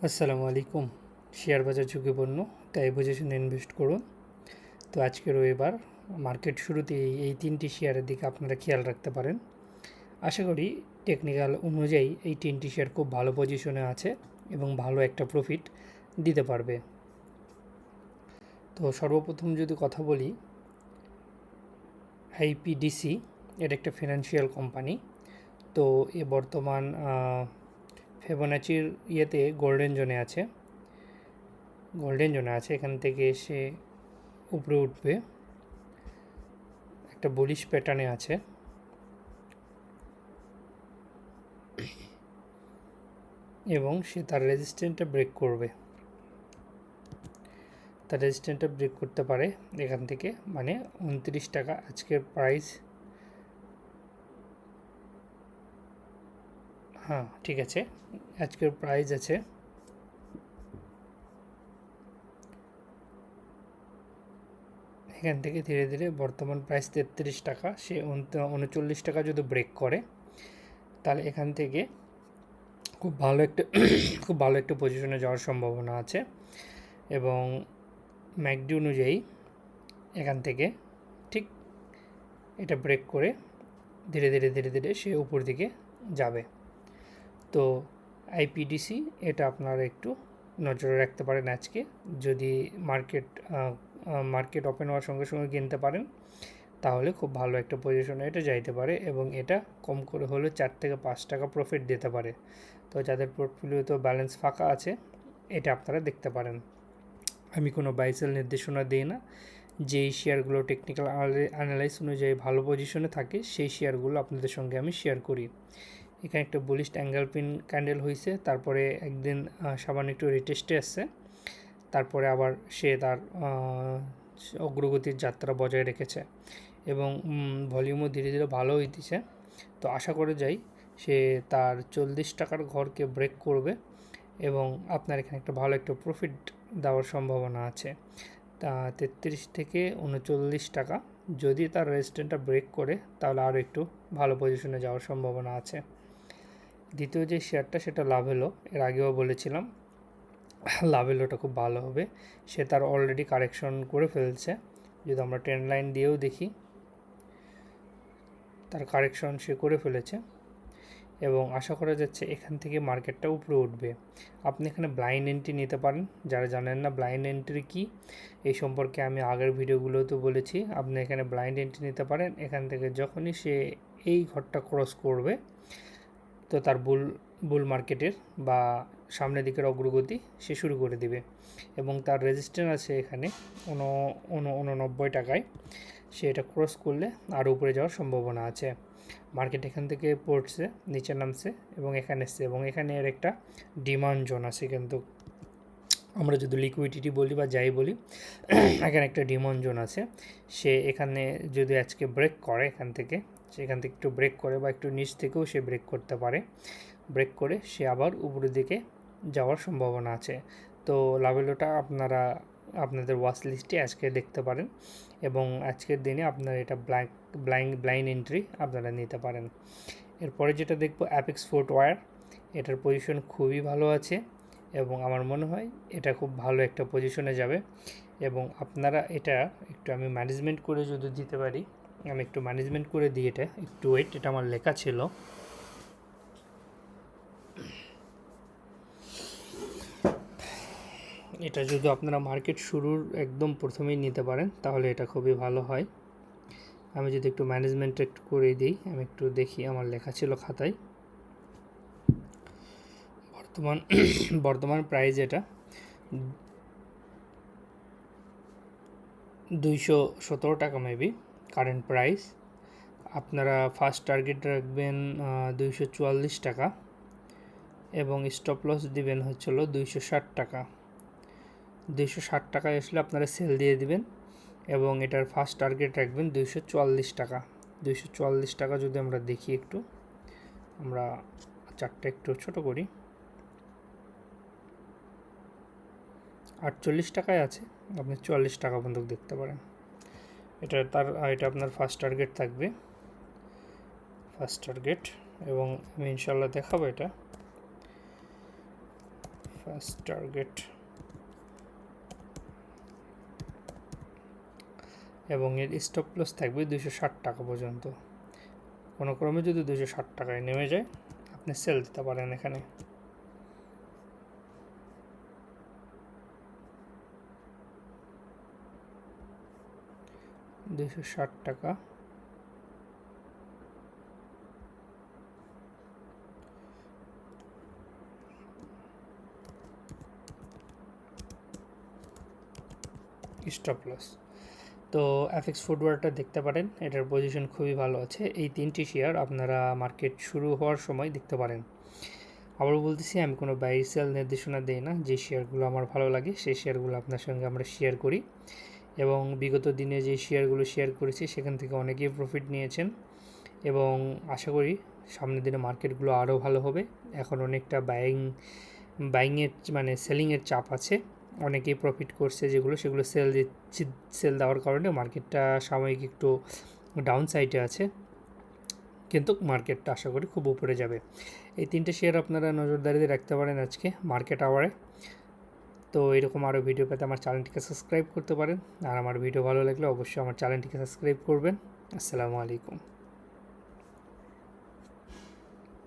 আসসালামু আলাইকুম। শেয়ার বাজার ঝুঁকিপূর্ণ, তাই বুঝে শুনে ইনভেস্ট করুন। তো আজকে রবিবার, মার্কেট শুরুতে এই তিনটি শেয়ারের দিকে আপনারা খেয়াল রাখতে পারেন। আশা করি টেকনিক্যাল অনুযায়ী এই তিনটি শেয়ার খুব ভালো পজিশনে আছে এবং ভালো একটা প্রফিট দিতে পারবে। তো সর্বপ্রথম যদি কথা বলি, আইপিডিসি এটা একটা ফিনান্সিয়াল কোম্পানি। তো এ বর্তমান ফিবোনাচির ইয়েতে গোল্ডেন জোনে আছে। এখান থেকে এসে উপরে উঠবে, একটা বুলিশ প্যাটার্নে আছে এবং সে তার রেজিস্ট্যান্টটা ব্রেক করবে। তার রেজিস্ট্যান্টটা ব্রেক করতে পারে এখান থেকে, মানে 29 টাকা আজকের প্রাইস। হ্যাঁ, ঠিক আছে, আজকের প্রাইস আছে এখান থেকে ধীরে ধীরে বর্তমান প্রাইস 33 টাকা। সে 39 টাকা যদি ব্রেক করে তাহলে এখান থেকে খুব ভালো একটা খুব ভালো একটা পজিশনে যাওয়ার সম্ভাবনা আছে। এবং ম্যাকডি অনুযায়ী এখান থেকে ঠিক এটা ব্রেক করে ধীরে ধীরে সে উপর দিকে যাবে। তো আইপিডিসি এটা আপনারা একটু নজরে রাখতে পারেন আজকে, যদি মার্কেট ওপেন হওয়ার সঙ্গে সঙ্গে কিনতে পারেন তাহলে খুব ভালো একটা পজিশনে এটা যাইতে পারে এবং এটা কম করে হলে 4 থেকে 5 টাকা প্রফিট দিতে পারে। তো যাদের পোর্টফোলিওতে ব্যালেন্স ফাঁকা আছে এটা আপনারা দেখতে পারেন। আমি কোনো বাইসেল নির্দেশনা দিই না। যেই শেয়ারগুলো টেকনিক্যাল অ্যানালাইস অনুযায়ী ভালো পজিশনে থাকে সেই শেয়ারগুলো আপনাদের সঙ্গে আমি শেয়ার করি। এখানে একটা বুলিশ অ্যাঙ্গেল পিন ক্যান্ডেল হয়েছে, তারপরে একদিন সামান্য একটু রিটেস্টে আসছে, তারপরে আবার সে তার অগ্রগতির যাত্রা বজায় রেখেছে এবং ভলিউমও ধীরে ধীরে ভালো হইতেছে। তো আশা করে যাই সে তার 40 টাকার ঘরকে ব্রেক করবে এবং আপনার এখানে একটা ভালো একটা প্রফিট দেওয়ার সম্ভাবনা আছে। তা 33 থেকে 39 টাকা যদি তার রেজিস্ট্যান্টটা ব্রেক করে তাহলে আরও একটু ভালো পজিশনে যাওয়ার সম্ভাবনা আছে। দ্বিতীয় যে শেয়ারটা সেটা লাভেলো, এর আগেও বলেছিলাম লাভেলোটা খুব ভালো হবে। সে তার অলরেডি কারেকশন করে ফেলছে। যদি আমরা ট্রেন্ড লাইন দিয়েও দেখি, তার কারেকশন সে করে ফেলেছে এবং আশা করা যাচ্ছে এখান থেকে মার্কেটটা উপরে উঠবে। আপনি এখানে ব্লাইন্ড এন্ট্রি নিতে পারেন। যারা জানেন না ব্লাইন্ড এন্ট্রি কী, এই সম্পর্কে আমি আগের ভিডিওগুলোতেও বলেছি। আপনি এখানে ব্লাইন্ড এন্ট্রি নিতে পারেন। এখান থেকে যখনই সে এই ঘরটা ক্রস করবে তো তার বুল মার্কেটের বা সামনের দিকের অগ্রগতি সে শুরু করে দিবে এবং তার রেজিস্ট্যান্স আছে এখানে 89 টাকায়। সে এটা ক্রস করলে আরও উপরে যাওয়ার সম্ভাবনা আছে। মার্কেট এখান থেকে পড়ছে, নিচে নামছে এবং এখানে এসছে এবং এখানে এর একটা ডিমান্ড জোন আছে। কিন্তু আমরা যদি লিকুইডিটি বলি বা যাই বলি, এখানে একটা ডিমান্ড জোন আছে। সে এখানে যদি আজকে ব্রেক করে সেখান থেকে একটু ব্রেক করে বা একটু নিচ থেকেও সে ব্রেক করতে পারে। ব্রেক করে সে আবার উপরের দিকে যাওয়ার সম্ভাবনা আছে। তো লাভেলোটা আপনারা আপনাদের ওয়াচ লিস্টে আজকে দেখতে পারেন এবং আজকের দিনে আপনারা এটা ব্লাইন্ড এন্ট্রি আপনারা নিতে পারেন। এরপরে যেটা দেখবো অ্যাপেক্স ফুটওয়্যার, এটার পজিশন খুবই ভালো আছে এবং আমার মনে হয় এটা খুব ভালো একটা পজিশনে যাবে এবং আপনারা এটা একটু আমি ম্যানেজমেন্ট করে যদি দিতে পারি, আমি একটু ম্যানেজমেন্ট করে দিই। এটা একটু ওয়েট, এটা আমার লেখা ছিল। এটা যদি আপনারা মার্কেট শুরুর একদম প্রথমেই নিতে পারেন তাহলে এটা খুবই ভালো হয়। আমি যদি একটু ম্যানেজমেন্ট একটু করে দিই, আমি একটু দেখি, আমার লেখা ছিল খাতায়। বর্তমান প্রাইস এটা 217 টাকা মেবি কারেন্ট প্রাইস। আপনারা ফার্স্ট টার্গেট রাখবেন 244 টাকা এবং স্টপ লস দিবেন হচ্ছিল 260 টাকা। 260 টাকায় আসলে আপনারা সেল দিয়ে দিবেন এবং এটার ফার্স্ট টার্গেট রাখবেন 244 টাকা। 244 টাকা যদি আমরা দেখি, একটু আমরা চারটা একটু ছোট করি, 48 টাকায় আছে, আপনি 44 টাকা পর্যন্ত দেখতে পারেন। এটা আপনার ফার্স্ট টার্গেট থাকবে, ফার্স্ট টার্গেট, এবং আমি ইনশাল্লাহ দেখাবো এটা। ফার্স্ট টার্গেট এবং এর স্টপ লস থাকবে 260 টাকা পর্যন্ত। কোনো ক্রমে যদি 260 টাকায় নেমে যায় আপনি সেল দিতে পারেন এখানে। $260 স্টপ লস। তো এফএক্স ফুটওয়ারটা দেখতে পারেন, এটার পজিশন খুবই ভালো আছে। এই 3টি শেয়ার আপনারা মার্কেট শুরু হওয়ার সময় দেখতে পারেন। আবারও বলতেছি, আমি কোনো বাই সেল নির্দেশনা দিই না, যে শেয়ারগুলো আমার ভালো লাগে সেই শেয়ারগুলো আপনার সঙ্গে আমরা শেয়ার করি এবং বিগত দিনে যে শেয়ারগুলো শেয়ার করেছি সেখান থেকে অনেকেই প্রফিট নিয়েছেন এবং আশা করি সামনের দিনে মার্কেটগুলো আরও ভালো হবে। এখন অনেকটা বাইংয়ের মানে সেলিংয়ের চাপ আছে, অনেকেই প্রফিট করছে সেগুলো সেল দেওয়ার কারণে মার্কেটটা সাময়িক একটু ডাউন সাইডে আছে, কিন্তু মার্কেটটা আশা করি খুব উপরে যাবে। এই 3টে শেয়ার আপনারা নজরদারিতে রাখতে পারেন আজকে মার্কেট আওয়ারে। তো এরকম আরও ভিডিও পেতে আমার চ্যানেলটিকে সাবস্ক্রাইব করতে পারেন, আর আমার ভিডিও ভালো লাগলে অবশ্যই আমার চ্যানেলটিকে সাবস্ক্রাইব করবেন। আসসালামু আলাইকুম।